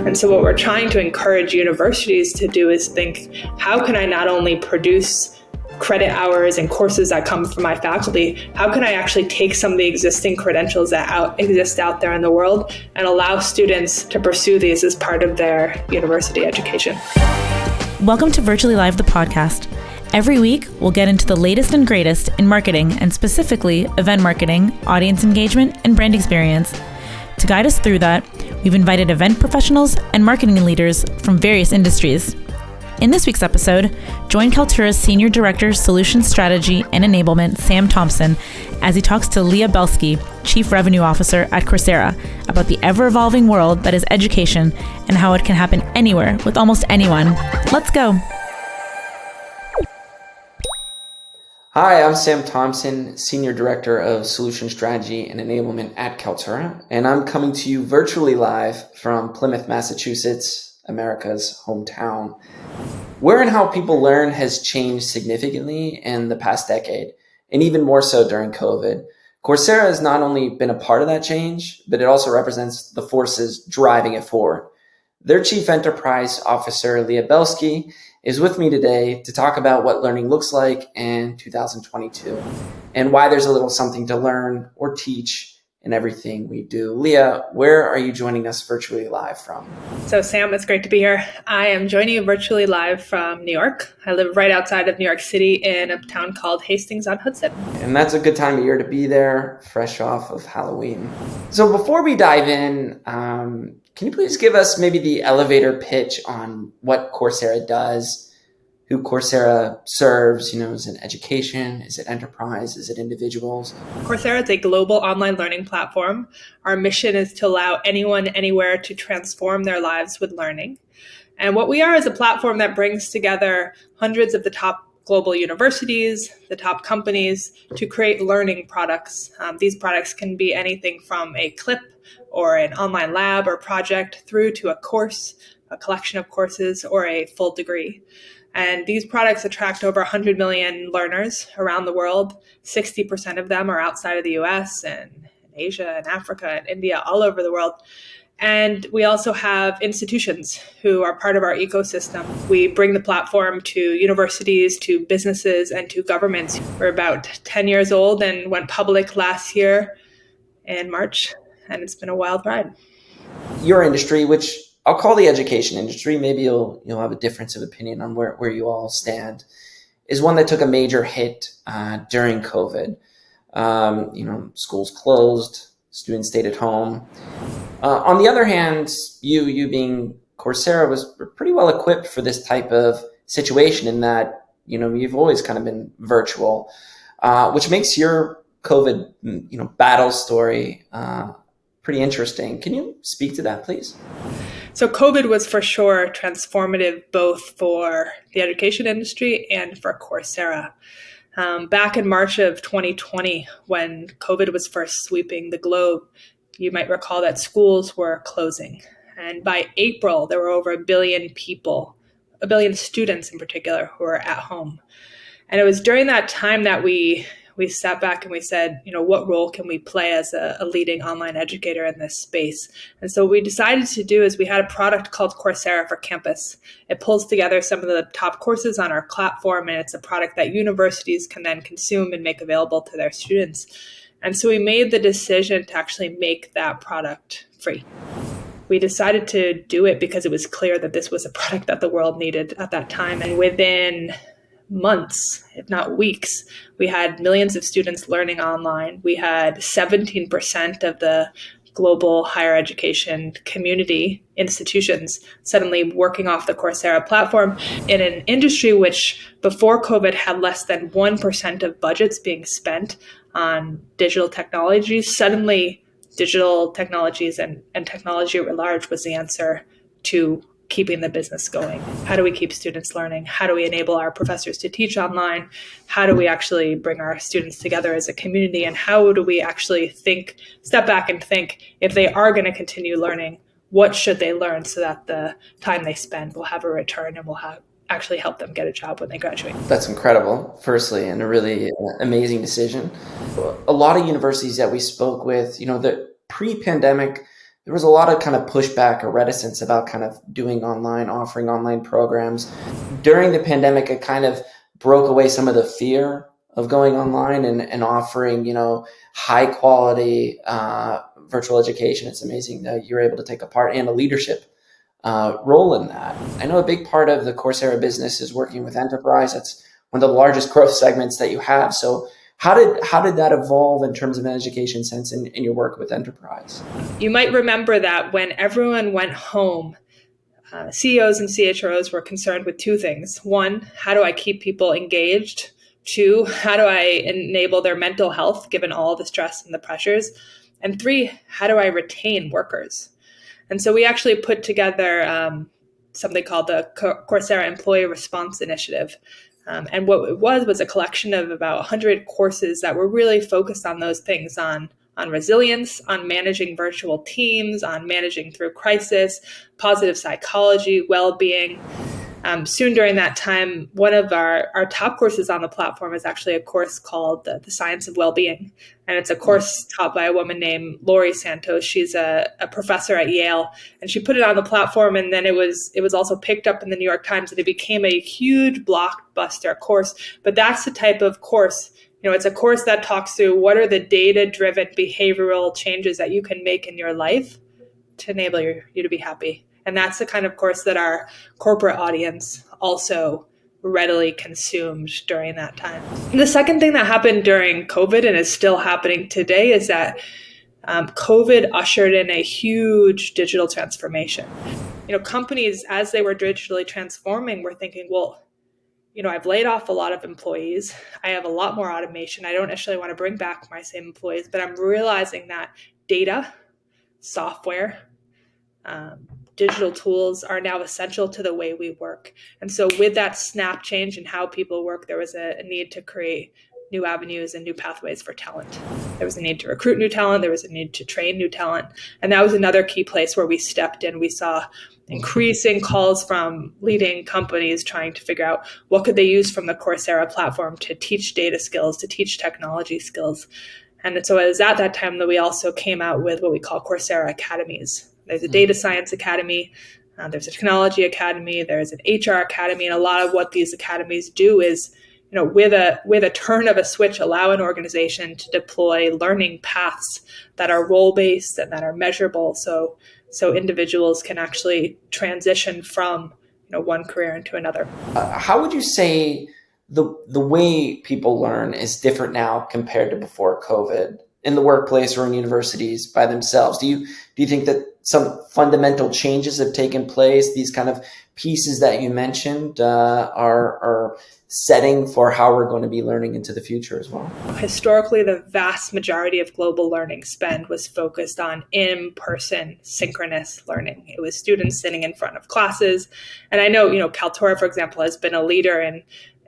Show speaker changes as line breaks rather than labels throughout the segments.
And so what we're trying to encourage universities to do is think, how can I not only produce credit hours and courses that come from my faculty, how can I actually take some of the existing credentials that exist out there in the world and allow students to pursue these as part of their university education?
Welcome to Virtually Live, the podcast. Every week, we'll get into the latest and greatest in marketing, and specifically event marketing, audience engagement, and brand experience. To guide us through that, we've invited event professionals and marketing leaders from various industries. In this week's episode, join Courseras Senior Director, Solutions Strategy and Enablement, Sam Thompson, as he talks to Leah Belsky, Chief Revenue Officer at Coursera, about the ever-evolving world that is education and how it can happen anywhere with almost anyone. Let's go.
Hi, I'm Sam Thompson, Senior Director of Solution Strategy and Enablement at Coursera, and I'm coming to you virtually live from Plymouth, Massachusetts, America's hometown. Where and how people learn has changed significantly in the past decade, and even more so during COVID. Coursera has not only been a part of that change, but it also represents the forces driving it forward. Their Chief Enterprise Officer, Leah Belsky, is with me today to talk about what learning looks like in 2022 and why there's a little something to learn or teach in everything we do. Leah, where are you joining us virtually live from?
So Sam, it's great to be here. I am joining you virtually live from New York. I live right outside of New York City in a town called Hastings-on-Hudson.
And that's a good time of year to be there, fresh off of Halloween. So before we dive in, can you please give us maybe the elevator pitch on what Coursera does, who Coursera serves? Is it education? Is it enterprise? Is it individuals?
Coursera is a global online learning platform. Our mission is to allow anyone, anywhere to transform their lives with learning. And what we are is a platform that brings together hundreds of the top global universities, the top companies, to create learning products. These products can be anything from a clip or an online lab or project through to a course, a collection of courses, or a full degree. And these products attract over 100 million learners around the world. 60% of them are outside of the US and in Asia and Africa and India, all over the world. And we also have institutions who are part of our ecosystem. We bring the platform to universities, to businesses, and to governments. We're about 10 years old and went public last year in March, and it's been a wild ride.
Your industry, which I'll call the education industry, maybe you'll have a difference of opinion on where you all stand, is one that took a major hit during COVID. Schools closed, students stayed at home. On the other hand, you being Coursera was pretty well equipped for this type of situation in that, you've always kind of been virtual, which makes your COVID, battle story pretty interesting. Can you speak to that, please?
So COVID was for sure transformative, both for the education industry and for Coursera. Back in March of 2020, when COVID was first sweeping the globe, you might recall that schools were closing. And by April, there were over 1 billion people, 1 billion students in particular, who were at home. And it was during that time that we sat back and we said, what role can we play as a leading online educator in this space? And so what we decided to do is we had a product called Coursera for Campus. It pulls together some of the top courses on our platform, and it's a product that universities can then consume and make available to their students. And so we made the decision to actually make that product free. We decided to do it because it was clear that this was a product that the world needed at that time. And within months, if not weeks, we had millions of students learning online. We had 17% of the global higher education community institutions suddenly working off the Coursera platform in an industry which before COVID had less than 1% of budgets being spent on digital technologies. Suddenly, digital technologies and technology at large was the answer to keeping the business going. How do we keep students learning? How do we enable our professors to teach online? How do we actually bring our students together as a community? And how do we actually step back and think, if they are going to continue learning, what should they learn so that the time they spend will have a return and will actually help them get a job when they graduate?
That's incredible, firstly, and a really amazing decision. A lot of universities that we spoke with, the pre-pandemic, there was a lot of kind of pushback or reticence about kind of offering online programs. During the pandemic, it kind of broke away some of the fear of going online and offering, high quality virtual education. It's amazing that you're able to take a part and a leadership role in that. I know a big part of the Coursera business is working with enterprise. That's one of the largest growth segments that you have. So how did that evolve in terms of an education sense in your work with enterprise?
You might remember that when everyone went home, CEOs and CHROs were concerned with two things. One, how do I keep people engaged? Two, how do I enable their mental health given all the stress and the pressures? And three, how do I retain workers? And so we actually put together something called the Coursera Employee Response Initiative. And what it was a collection of about 100 courses that were really focused on those things, on resilience, on managing virtual teams, on managing through crisis, positive psychology, well-being. Soon during that time, one of our top courses on the platform is actually a course called The Science of Well-Being. And it's a course taught by a woman named Laurie Santos. She's a professor at Yale, and she put it on the platform. And then it was also picked up in the New York Times, and it became a huge blockbuster course. But that's the type of course, it's a course that talks through what are the data-driven behavioral changes that you can make in your life to enable you to be happy. And that's the kind of course that our corporate audience also readily consumed during that time. The second thing that happened during COVID and is still happening today is that COVID ushered in a huge digital transformation. Companies, as they were digitally transforming, were thinking, well, I've laid off a lot of employees. I have a lot more automation. I don't necessarily want to bring back my same employees, but I'm realizing that data, software, digital tools are now essential to the way we work. And so with that snap change in how people work, there was a need to create new avenues and new pathways for talent. There was a need to recruit new talent. There was a need to train new talent. And that was another key place where we stepped in. We saw increasing calls from leading companies trying to figure out what could they use from the Coursera platform to teach data skills, to teach technology skills. And so it was at that time that we also came out with what we call Coursera Academies. There's a data science academy, there's a technology academy, there's an HR academy, and a lot of what these academies do is, with a turn of a switch, allow an organization to deploy learning paths that are role-based and that are measurable, so individuals can actually transition from one career into another.
How would you say the way people learn is different now compared to before COVID in the workplace or in universities by themselves? Do you think that some fundamental changes have taken place? These kind of pieces that you mentioned are setting for how we're going to be learning into the future as well.
Historically, the vast majority of global learning spend was focused on in-person synchronous learning. It was students sitting in front of classes. And I know, Kaltura, for example, has been a leader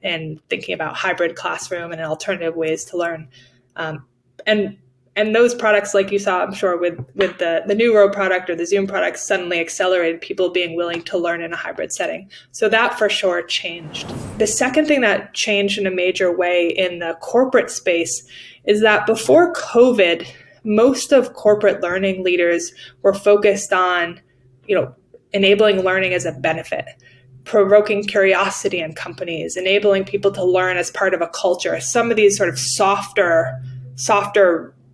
in thinking about hybrid classroom and alternative ways to learn. And those products, like you saw, I'm sure, with the Neuro product or the Zoom product, suddenly accelerated people being willing to learn in a hybrid setting. So that for sure changed. The second thing that changed in a major way in the corporate space is that before COVID, most of corporate learning leaders were focused on, enabling learning as a benefit, provoking curiosity in companies, enabling people to learn as part of a culture. Some of these sort of softer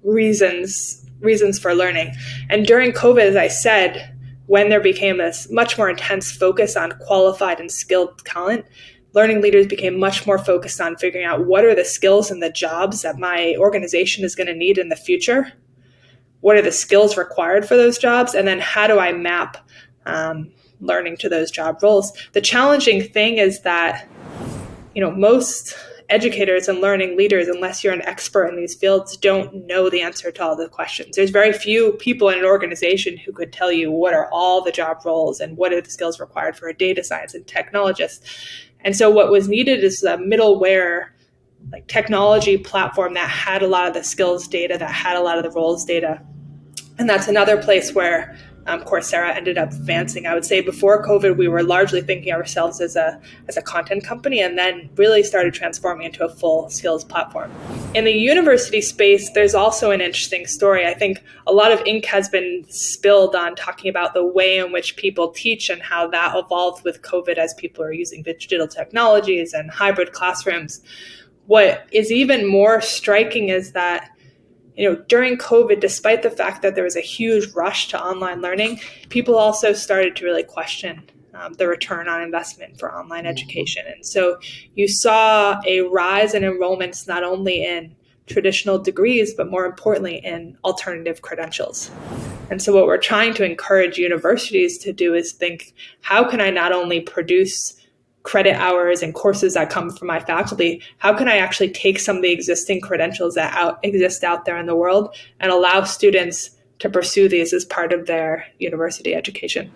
reasons for learning. And during COVID, as I said, when there became a much more intense focus on qualified and skilled talent, learning leaders became much more focused on figuring out what are the skills and the jobs that my organization is going to need in the future. What are the skills required for those jobs? And then how do I map learning to those job roles? The challenging thing is that, most educators and learning leaders, unless you're an expert in these fields, don't know the answer to all the questions. There's very few people in an organization who could tell you what are all the job roles and what are the skills required for a data science and technologist. And so what was needed is a middleware, like technology platform that had a lot of the skills data, that had a lot of the roles data. And that's another place where Coursera ended up advancing. I would say before COVID, we were largely thinking of ourselves as a content company, and then really started transforming into a full skills platform. In the university space, there's also an interesting story. I think a lot of ink has been spilled on talking about the way in which people teach and how that evolved with COVID as people are using digital technologies and hybrid classrooms. What is even more striking is that during COVID, despite the fact that there was a huge rush to online learning, people also started to really question the return on investment for online education. And so you saw a rise in enrollments, not only in traditional degrees, but more importantly, in alternative credentials. And so what we're trying to encourage universities to do is think, how can I not only produce credit hours and courses that come from my faculty, how can I actually take some of the existing credentials that exist out there in the world and allow students to pursue these as part of their university education?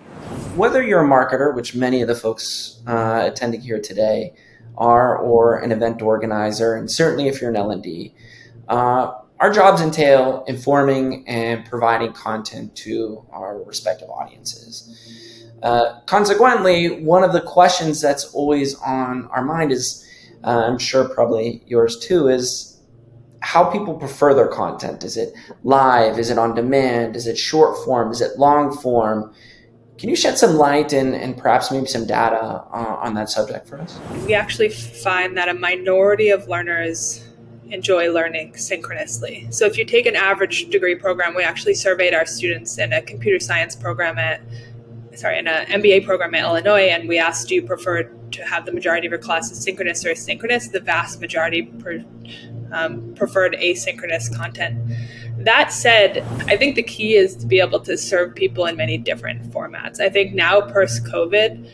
Whether you're a marketer, which many of the folks attending here today are, or an event organizer, and certainly if you're an L&D, our jobs entail informing and providing content to our respective audiences. Consequently, one of the questions that's always on our mind is, I'm sure probably yours too, is how people prefer their content. Is it live? Is it on demand? Is it short form? Is it long form? Can you shed some light and perhaps maybe some data on that subject for us?
We actually find that a minority of learners enjoy learning synchronously. So if you take an average degree program, we actually surveyed our students in a computer science program in an MBA program at Illinois, and we asked, do you prefer to have the majority of your classes synchronous or asynchronous? The vast majority preferred asynchronous content. That said, I think the key is to be able to serve people in many different formats. I think now, post-COVID,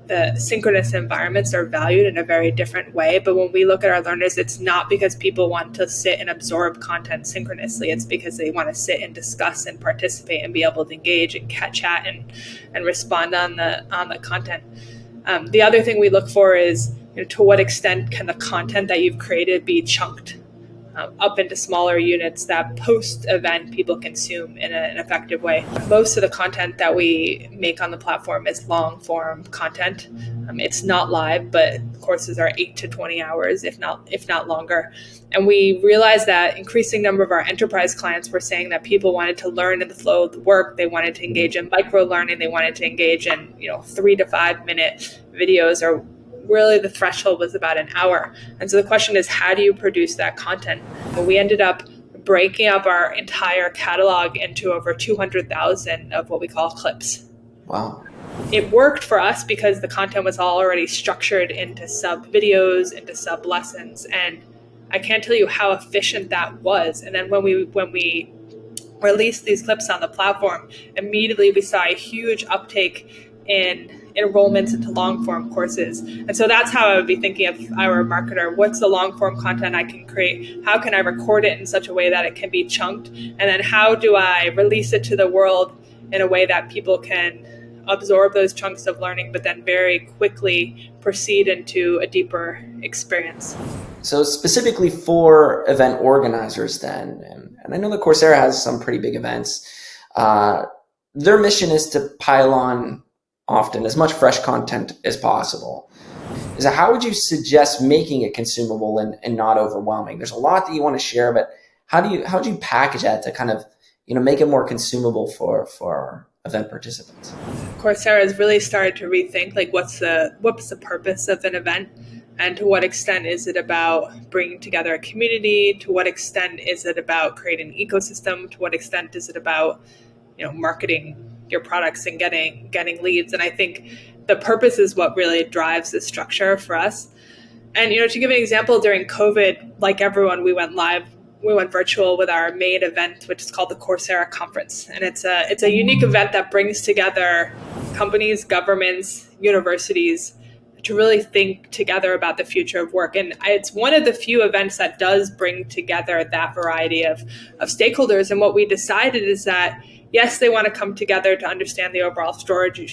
the synchronous environments are valued in a very different way. But when we look at our learners, it's not because people want to sit and absorb content synchronously. It's because they want to sit and discuss and participate and be able to engage and chat and respond on the content. The other thing we look for is, to what extent can the content that you've created be chunked up into smaller units that post-event people consume in an effective way. Most of the content that we make on the platform is long-form content. It's not live, but courses are 8 to 20 hours, if not longer. And we realized that increasing number of our enterprise clients were saying that people wanted to learn in the flow of the work. They wanted to engage in micro-learning. They wanted to engage in 3 to 5 minute videos, or really the threshold was about an hour. And so the question is, how do you produce that content? Well, we ended up breaking up our entire catalog into over 200,000 of what we call clips.
Wow.
It worked for us because the content was already structured into sub videos, into sub lessons. And I can't tell you how efficient that was. And then when we released these clips on the platform, immediately we saw a huge uptake in enrollments into long-form courses. And so that's how I would be thinking if I were a marketer. What's the long-form content I can create? How can I record it in such a way that it can be chunked? And then how do I release it to the world in a way that people can absorb those chunks of learning, but then very quickly proceed into a deeper experience?
So specifically for event organizers then, and I know that Coursera has some pretty big events, their mission is to pile on often as much fresh content as possible. So how would you suggest making it consumable and not overwhelming? There's a lot that you want to share, but how do you package that to kind of make it more consumable for event participants?
Coursera has really started to rethink what's the purpose of an event, and to what extent is it about bringing together a community? To what extent is it about creating an ecosystem? To what extent is it about marketing your products and getting leads? And I think the purpose is what really drives the structure for us. And to give an example, during COVID, like everyone, we went virtual with our main event, which is called the Coursera Conference. And it's a unique event that brings together companies, governments, universities to really think together about the future of work. And it's one of the few events that does bring together that variety of stakeholders. And what we decided is that, yes, they want to come together to understand the overall strategy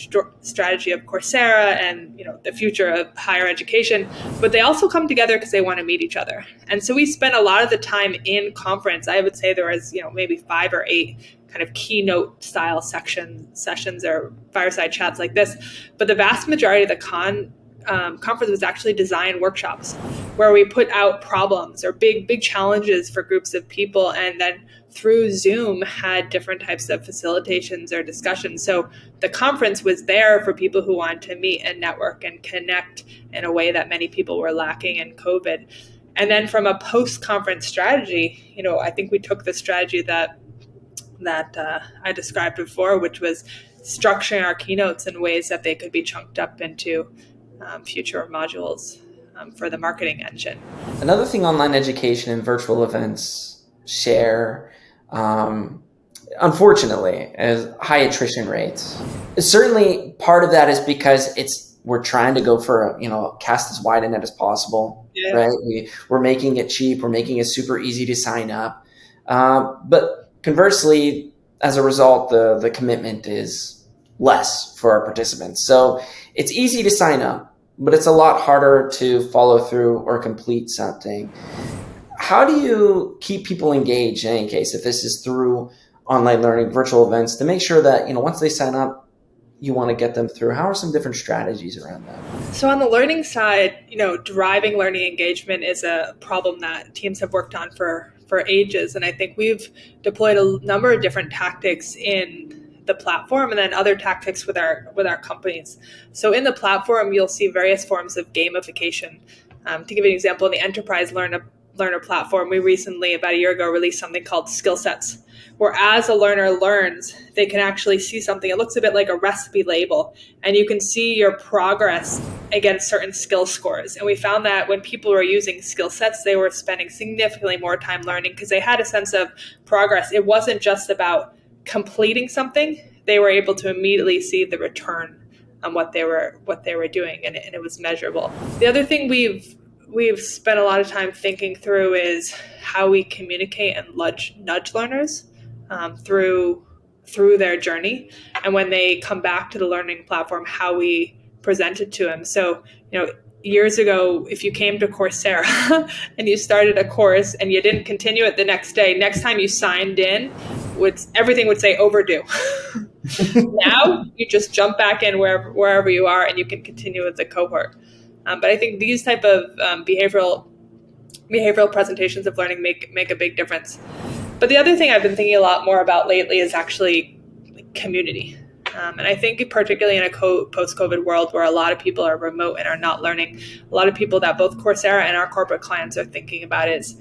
of Coursera and the future of higher education, but they also come together because they want to meet each other. And so we spent a lot of the time in conference. I would say there was maybe 5 or 8 kind of keynote style sessions or fireside chats like this. But the vast majority of the conference was actually design workshops where we put out problems or big challenges for groups of people, and then through Zoom had different types of facilitations or discussions. So the conference was there for people who wanted to meet and network and connect in a way that many people were lacking in COVID. And then from a post-conference strategy, I think we took the strategy that I described before, which was structuring our keynotes in ways that they could be chunked up into future modules for the marketing engine.
Another thing online education and virtual events share, unfortunately, is high attrition rates. Certainly part of that is because we're trying to go for cast as wide a net as possible, yeah. Right? We're making it cheap. We're making it super easy to sign up. But conversely, as a result, the commitment is less for our participants. So it's easy to sign up, but it's a lot harder to follow through or complete something. How do you keep people engaged in any case, if this is through online learning, virtual events, to make sure that, once they sign up, you want to get them through? How are some different strategies around that?
So on the learning side, driving learning engagement is a problem that teams have worked on for ages. And I think we've deployed a number of different tactics in the platform and then other tactics with our companies. So in the platform, you'll see various forms of gamification. To give you an example, in the Enterprise Learner platform, we recently, about a year ago, released something called skill sets, where as a learner learns, they can actually see something. It looks a bit like a recipe label, and you can see your progress against certain skill scores. And we found that when people were using skill sets, they were spending significantly more time learning because they had a sense of progress. It wasn't just about completing something. They were able to immediately see the return on what they were doing, and it was measurable. The other thing we've spent a lot of time thinking through is how we communicate and nudge learners through their journey, and when they come back to the learning platform, how we present it to them. So, years ago, if you came to Coursera and you started a course and you didn't continue it the next day, next time you signed in, everything would say overdue. Now you just jump back in wherever you are and you can continue with the cohort. But I think these type of behavioral presentations of learning make a big difference. But the other thing I've been thinking a lot more about lately is actually community. And I think particularly in a post-COVID world where a lot of people are remote and are not learning, a lot of people that both Coursera and our corporate clients are thinking about is,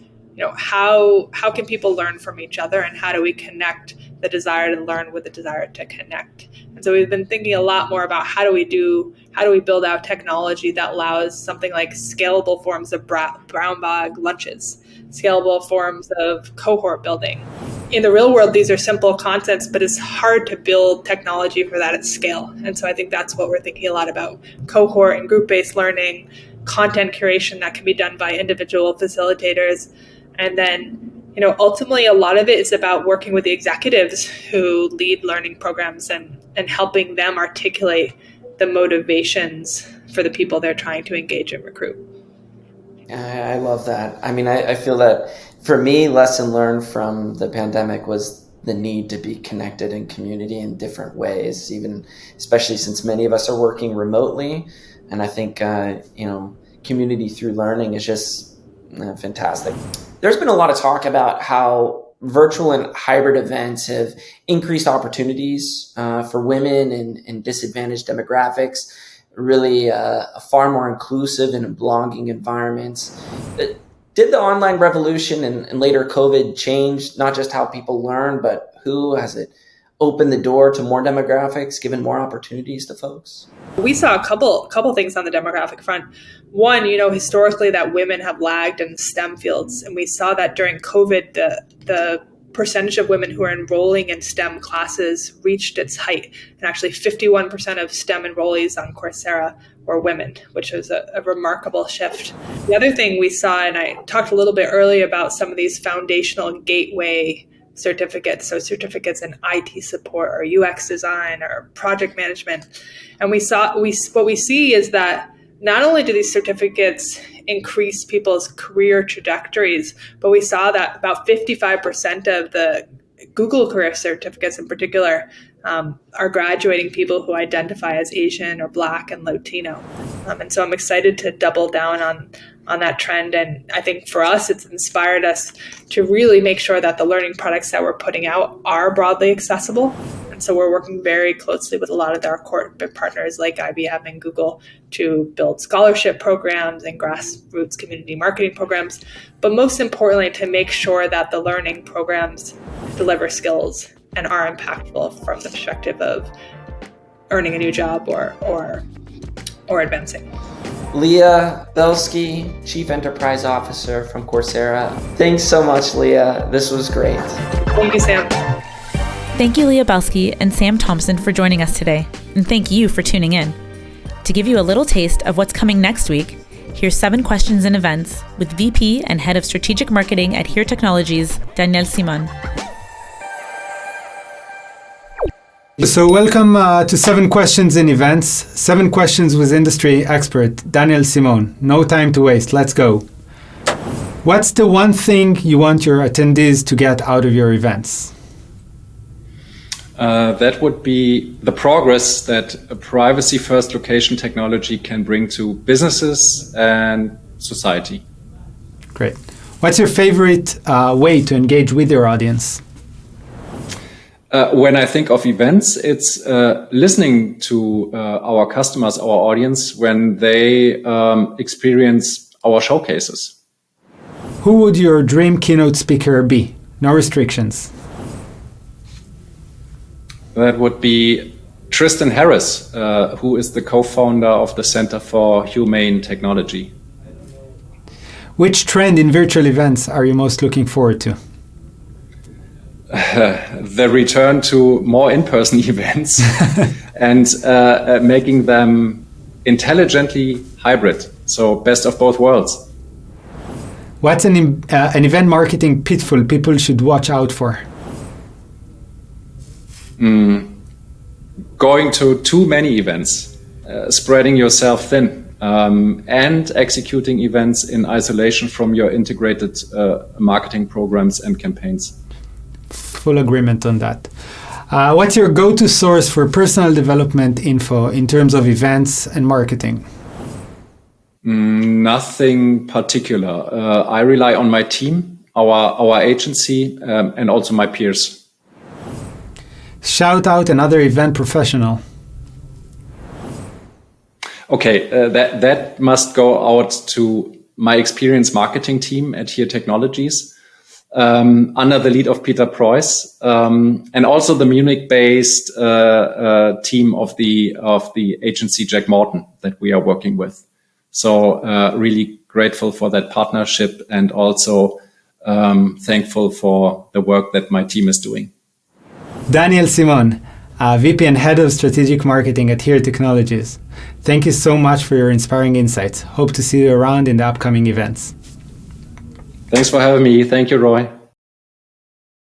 how can people learn from each other, and how do we connect the desire to learn with the desire to connect? And so we've been thinking a lot more about how do we build out technology that allows something like scalable forms of brown bag lunches, scalable forms of cohort building. In the real world, these are simple concepts, but it's hard to build technology for that at scale. And so I think that's what we're thinking a lot about: cohort and group-based learning, content curation that can be done by individual facilitators. And then, ultimately, a lot of it is about working with the executives who lead learning programs and helping them articulate the motivations for the people they're trying to engage and recruit.
I love that. I mean, I feel that for me, lesson learned from the pandemic was the need to be connected in community in different ways, especially since many of us are working remotely. And I think, community through learning is just fantastic. There's been a lot of talk about how virtual and hybrid events have increased opportunities for women and disadvantaged demographics, really a far more inclusive and belonging environments. Did the online revolution and later COVID change not just how people learn, but who? Has it opened the door to more demographics, given more opportunities to folks?
We saw a couple things on the demographic front. One, historically that women have lagged in STEM fields, and we saw that during COVID, the percentage of women who are enrolling in STEM classes reached its height, and actually 51% of STEM enrollees on Coursera were women, which was a remarkable shift. The other thing we saw, and I talked a little bit earlier about some of these foundational gateway certificates, so certificates in IT support or UX design or project management. And what we see is that not only do these certificates increase people's career trajectories, but we saw that about 55% of the Google career certificates in particular are graduating people who identify as Asian or Black and Latino. And so I'm excited to double down on that trend. And I think for us, it's inspired us to really make sure that the learning products that we're putting out are broadly accessible. And so we're working very closely with a lot of our corporate partners like IBM and Google to build scholarship programs and grassroots community marketing programs. But most importantly, to make sure that the learning programs deliver skills and are impactful from the perspective of earning a new job or advancing.
Leah Belsky, Chief Enterprise Officer from Coursera. Thanks so much, Leah. This was great.
Thank you, Sam.
Thank you, Leah Belski and Sam Thompson, for joining us today. And thank you for tuning in. To give you a little taste of what's coming next week, here's 7 questions and events with VP and Head of Strategic Marketing at Here Technologies, Daniel Simon.
So welcome to 7 questions and events. 7 questions with industry expert Daniel Simon. No time to waste. Let's go. What's the one thing you want your attendees to get out of your events?
That would be the progress that a privacy-first location technology can bring to businesses and society.
Great. What's your favorite way to engage with your audience?
When I think of events, it's listening to our customers, our audience, when they experience our showcases.
Who would your dream keynote speaker be? No restrictions.
That would be Tristan Harris, who is the co-founder of the Center for Humane Technology.
Which trend in virtual events are you most looking forward to?
The return to more in-person events and making them intelligently hybrid. So best of both worlds.
What's an event marketing pitfall people should watch out for?
Going to too many events, spreading yourself thin, and executing events in isolation from your integrated marketing programs and campaigns.
Full agreement on that. What's your go-to source for personal development info in terms of events and marketing?
Nothing particular. I rely on my team, our agency, and also my peers.
Shout out another event professional.
Okay, that must go out to my experienced marketing team at Here Technologies, under the lead of Peter Preuss, and also the Munich-based team of the agency Jack Morton that we are working with. So really grateful for that partnership and also thankful for the work that my team is doing.
Daniel Simon, VP and Head of Strategic Marketing at Here Technologies. Thank you so much for your inspiring insights. Hope to see you around in the upcoming events.
Thanks for having me. Thank you, Roy.